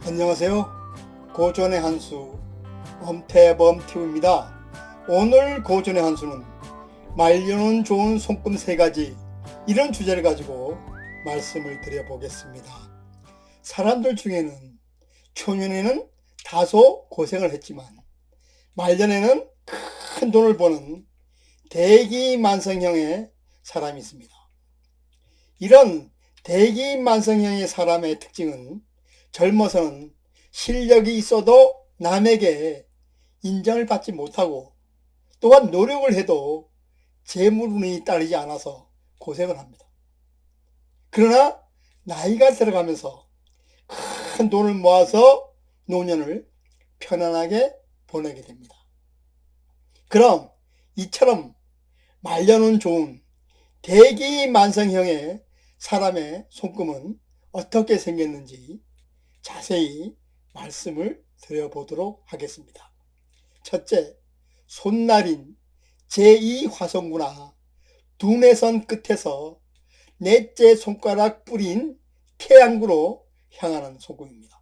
안녕하세요. 고전의 한수 엄태범TV입니다. 오늘 고전의 한수는 말려놓은 좋은 손금 3가지, 이런 주제를 가지고 말씀을 드려보겠습니다. 사람들 중에는 초년에는 다소 고생을 했지만 말년에는 큰 돈을 버는 대기만성형의 사람이 있습니다. 이런 대기만성형의 사람의 특징은 젊어서는 실력이 있어도 남에게 인정을 받지 못하고, 또한 노력을 해도 재물운이 따르지 않아서 고생을 합니다. 그러나 나이가 들어가면서 큰 돈을 모아서 노년을 편안하게 보내게 됩니다. 그럼 이처럼 말려놓은 좋은 대기만성형의 사람의 손금은 어떻게 생겼는지 자세히 말씀을 드려보도록 하겠습니다. 첫째, 손날인 제2화성구나 두뇌선 끝에서 넷째 손가락 뿌린 태양구로 향하는 손금입니다.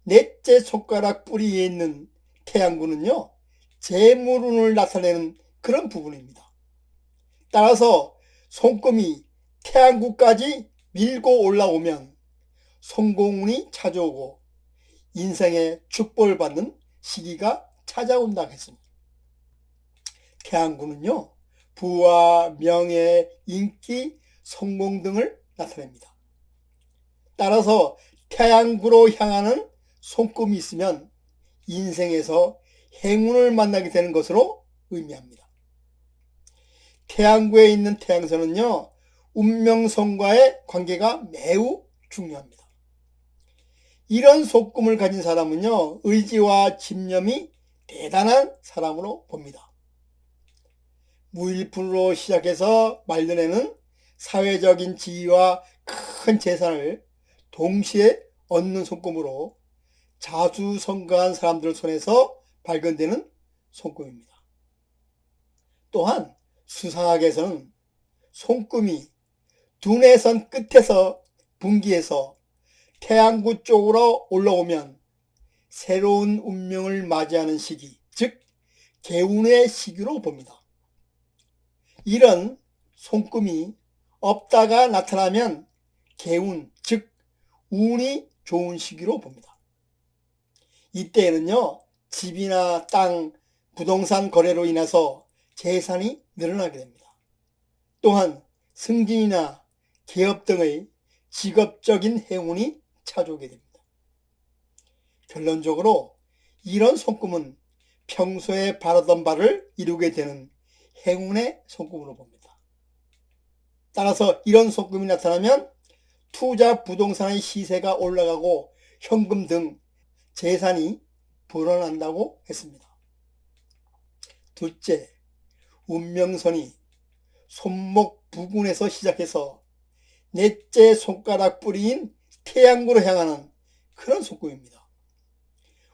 넷째 손가락 뿌리에 있는 태양구는요, 재물운을 나타내는 그런 부분입니다. 따라서 손금이 태양구까지 밀고 올라오면 성공운이 찾아오고 인생의 축복을 받는 시기가 찾아온다고 했습니다. 태양구는요, 부와 명예, 인기, 성공 등을 나타냅니다. 따라서 태양구로 향하는 손금이 있으면 인생에서 행운을 만나게 되는 것으로 의미합니다. 태양구에 있는 태양선은요, 운명선과의 관계가 매우 중요합니다. 이런 손금을 가진 사람은요, 의지와 집념이 대단한 사람으로 봅니다. 무일푼으로 시작해서 말년에는 사회적인 지위와 큰 재산을 동시에 얻는 손금으로 자수성가한 사람들 손에서 발견되는 손금입니다. 또한 수상학에서는 손금이 두뇌선 끝에서 분기해서 태양구 쪽으로 올라오면 새로운 운명을 맞이하는 시기, 즉 개운의 시기로 봅니다. 이런 손금이 없다가 나타나면 개운, 즉 운이 좋은 시기로 봅니다. 이때에는요, 집이나 땅, 부동산 거래로 인해서 재산이 늘어나게 됩니다. 또한 승진이나 개업 등의 직업적인 행운이 찾아오게 됩니다. 결론적으로 이런 손금은 평소에 바라던 바를 이루게 되는 행운의 손금으로 봅니다. 따라서 이런 손금이 나타나면 투자 부동산의 시세가 올라가고 현금 등 재산이 불어난다고 했습니다. 둘째, 운명선이 손목 부근에서 시작해서 넷째 손가락 뿌리인 태양구로 향하는 그런 손금입니다.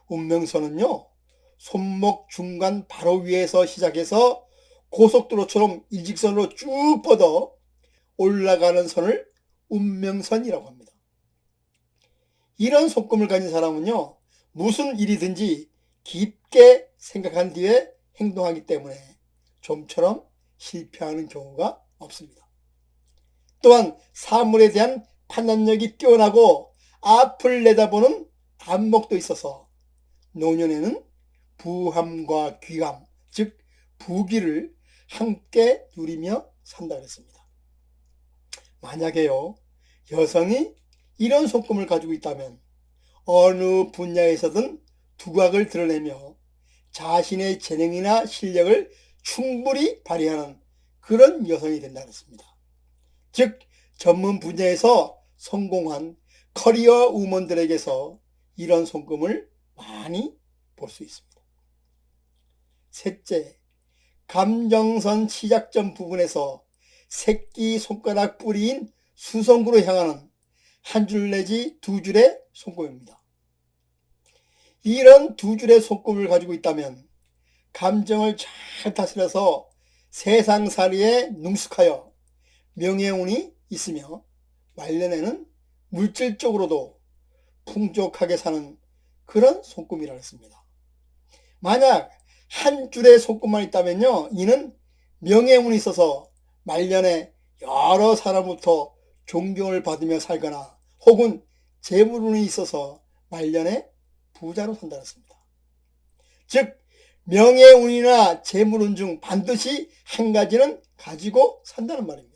운명선은요, 손목 중간 바로 위에서 시작해서 고속도로처럼 일직선으로 쭉 뻗어 올라가는 선을 운명선이라고 합니다. 이런 손금을 가진 사람은요, 무슨 일이든지 깊게 생각한 뒤에 행동하기 때문에 좀처럼 실패하는 경우가 없습니다. 또한 사물에 대한 판단력이 뛰어나고 앞을 내다보는 안목도 있어서 노년에는 부함과 귀함, 즉 부귀를 함께 누리며 산다고 했습니다. 만약에요, 여성이 이런 손금을 가지고 있다면 어느 분야에서든 두각을 드러내며 자신의 재능이나 실력을 충분히 발휘하는 그런 여성이 된다고 했습니다. 즉 전문 분야에서 성공한 커리어 우먼들에게서 이런 손금을 많이 볼 수 있습니다. 셋째, 감정선 시작점 부분에서 새끼 손가락 뿌리인 수성구로 향하는 한 줄 내지 2줄의 손금입니다. 이런 2줄의 손금을 가지고 있다면 감정을 잘 다스려서 세상살이에 능숙하여 명예운이 있으며 말년에는 물질적으로도 풍족하게 사는 그런 손금이라 했습니다. 만약 한 줄의 손금만 있다면요, 이는 명예운이 있어서 말년에 여러 사람부터 존경을 받으며 살거나 혹은 재물운이 있어서 말년에 부자로 산다 했습니다. 즉 명예운이나 재물운 중 반드시 한 가지는 가지고 산다는 말입니다.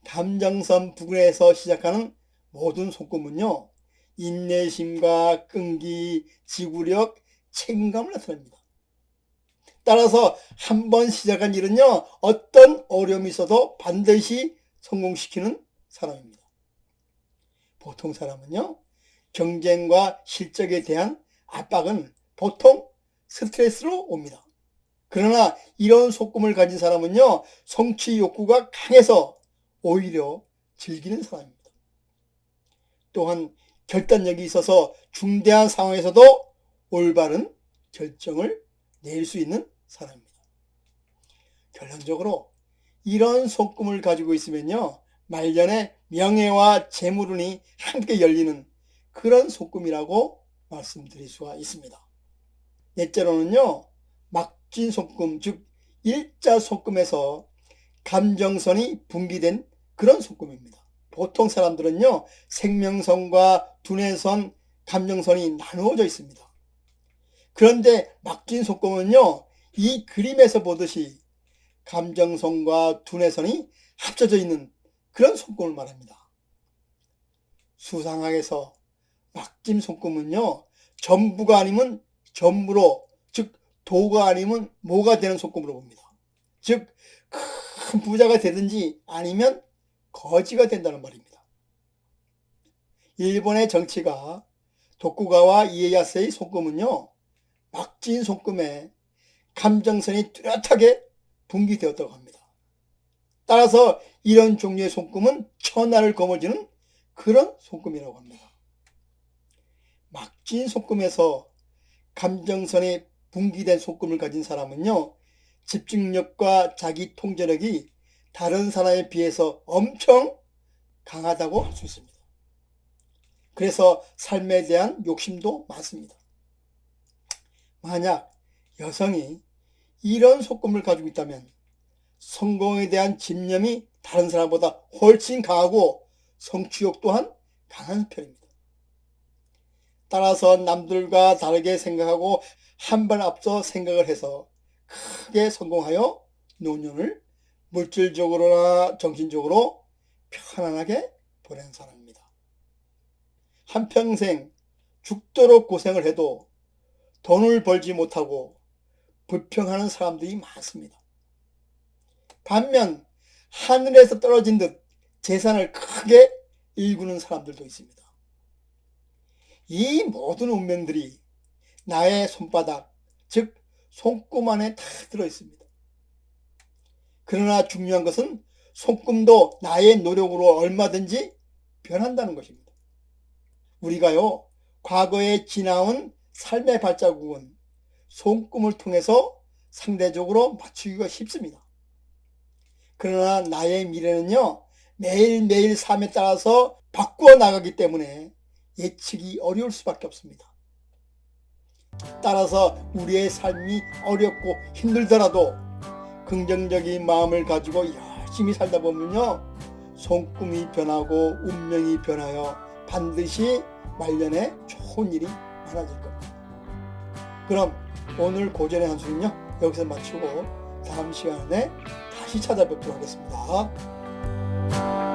감정선 부근에서 시작하는 모든 손금은요, 인내심과 끈기, 지구력, 책임감을 나타냅니다. 따라서 한번 시작한 일은요, 어떤 어려움이 있어도 반드시 성공시키는 사람입니다. 보통 사람은요, 경쟁과 실적에 대한 압박은 보통 스트레스로 옵니다. 그러나 이런 속금을 가진 사람은요, 성취 욕구가 강해서 오히려 즐기는 사람입니다. 또한 결단력이 있어서 중대한 상황에서도 올바른 결정을 내릴 수 있는 사람입니다. 결론적으로 이런 속금을 가지고 있으면요, 말년에 명예와 재물운이 함께 열리는 그런 속금이라고 말씀드릴 수가 있습니다. 넷째로는요, 막진 속금, 즉 일자 속금에서 감정선이 분기된 그런 속금입니다. 보통 사람들은요, 생명선과 두뇌선, 감정선이 나누어져 있습니다. 그런데 막진 속금은요, 이 그림에서 보듯이 감정선과 두뇌선이 합쳐져 있는 그런 속금을 말합니다. 수상학에서 막진 속금은요, 전부가 아니면 전부로, 즉 도가 아니면 모가 되는 속금으로 봅니다. 즉 큰 부자가 되든지 아니면 거지가 된다는 말입니다. 일본의 정치가 도쿠가와 이에야스의 속금은요, 막진 속금에 감정선이 뚜렷하게 분기되었다고 합니다. 따라서 이런 종류의 속금은 천하를 거머쥐는 그런 속금이라고 합니다. 막진 속금에서 감정선이 분기된 속금을 가진 사람은요, 집중력과 자기 통제력이 다른 사람에 비해서 엄청 강하다고 할 수 있습니다. 그래서 삶에 대한 욕심도 많습니다. 만약 여성이 이런 속금을 가지고 있다면 성공에 대한 집념이 다른 사람보다 훨씬 강하고 성취욕 또한 강한 편입니다. 따라서 남들과 다르게 생각하고 한 발 앞서 생각을 해서 크게 성공하여 노년을 물질적으로나 정신적으로 편안하게 보낸 사람입니다. 한평생 죽도록 고생을 해도 돈을 벌지 못하고 불평하는 사람들이 많습니다. 반면 하늘에서 떨어진 듯 재산을 크게 일구는 사람들도 있습니다. 이 모든 운명들이 나의 손바닥, 즉 손금 안에 다 들어있습니다. 그러나 중요한 것은 손금도 나의 노력으로 얼마든지 변한다는 것입니다. 우리가요, 과거에 지나온 삶의 발자국은 손금을 통해서 상대적으로 맞추기가 쉽습니다. 그러나 나의 미래는요, 매일매일 삶에 따라서 바꾸어 나가기 때문에 예측이 어려울 수밖에 없습니다. 따라서 우리의 삶이 어렵고 힘들더라도 긍정적인 마음을 가지고 열심히 살다 보면요, 손금이 변하고 운명이 변하여 반드시 말년에 좋은 일이 많아질 겁니다. 그럼 오늘 고전의 한수는요, 여기서 마치고 다음 시간에 다시 찾아뵙도록 하겠습니다.